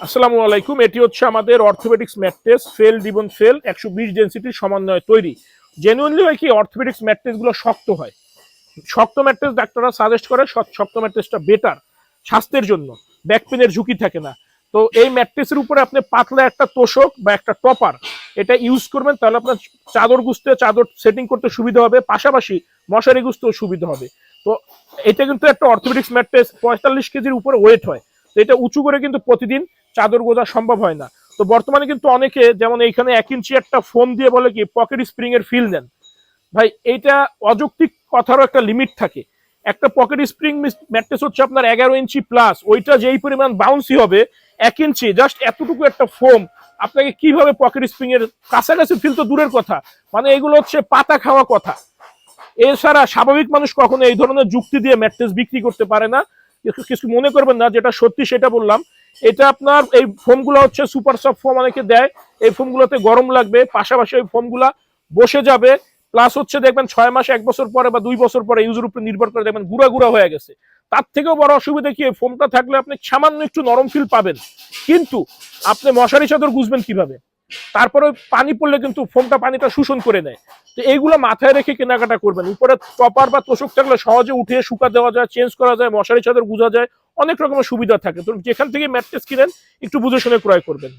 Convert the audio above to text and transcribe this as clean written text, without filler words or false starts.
আসসালামু আলাইকুম। এটি হচ্ছে আমাদের orthopaedics mattress fail ribbon fail 120 ডেনসিটির সমন্বয়ে তৈরি। জেনুইনলি হয় কি অর্থোপেডিক্স ম্যাট্রেসগুলো শক্ত হয়। শক্ত ম্যাট্রেস ডাক্তাররা সাজেস্ট করে শক্ত ম্যাট্রেসটা বেটার স্বাস্থ্যের জন্য। ব্যাক পেনের ঝুঁকি থাকে না। তো এই ম্যাট্রেসের উপরে আপনি পাতলা একটা তোষক বা একটা টপার এটা ইউজ করবেন, তাহলে আপনার চাদর গুছতে চাদর সেটিং করতে সুবিধা হবে, পাশাপাশি মশারি গুছতেও সুবিধা হবে। তো এটা কিন্তু একটা অর্থোপেডিক্স ম্যাট্রেস 45 কেজির উপরে ওয়েট হয়। তো এটা উঁচু করে কিন্তু প্রতিদিন চাদর গোজা সম্ভব হয় না। তো বর্তমানে কিন্তু অনেকে যেমন এইখানে 1 ইঞ্চি একটা ফোম দিয়ে বলে কি পকেট স্প্রিং এর ফিল নেন। ভাই এইটা অযৌক্তিক কথারও একটা লিমিট থাকে। একটা পকেট স্প্রিং ম্যাট্রেস হচ্ছে আপনার 11 ইঞ্চি প্লাস, ওইটা যেই পরিমাণ বাউন্সি হবে 1 ইঞ্চি জাস্ট এতটুকু একটা ফোম আপনাকে কিভাবে পকেট স্প্রিং এর কাছাকাছি ফিল তো দূরের কথা, মানে এগুলো হচ্ছে পাতা খাওয়া কথা। এছাড়া স্বাভাবিক মানুষ কখনো এই ধরনের যুক্তি দিয়ে ম্যাট্রেস বিক্রি করতে পারে না। কিছু মনে করবেন না, যেটা সত্যি সেটা বললাম। এটা আপনার এই ফোমগুলো হচ্ছে সুপার সফট ফোম অনেকে দেয়, এই ফোমগুলোতে গরম লাগবে, পাশাপাশি ওই ফোমগুলা বসে যাবে। প্লাস হচ্ছে দেখবেন 6 মাস 1 বছর পরে বা 2 বছর পরে ইউজের উপর নির্ভর করে দেখবেন গুঁড়া গুঁড়া হয়ে গেছে। তার থেকেও বড় অসুবিধা কি, ফোমটা থাকলে আপনি সামান্য একটু নরম ফিল পাবেন, কিন্তু আপনি মশারি চাদর গুজবেন কিভাবে? তারপরে পানি পড়লে কিন্তু ফোমটা পানিটা শোষণ করে নেয়। তো এইগুলো মাথায় রেখে কেনাকাটা করবেন। উপরে টপার বা তোষক থাকলে সহজে উঠে শুকা দেওয়া যায়, চেঞ্জ করা যায়, মশারি চাদর গুজা যায়, অনেক রকমের সুবিধা থাকে। তো যেখান থেকে ম্যাট্রেস কিনেন একটু বুঝে শুনে ক্রয় করবেন।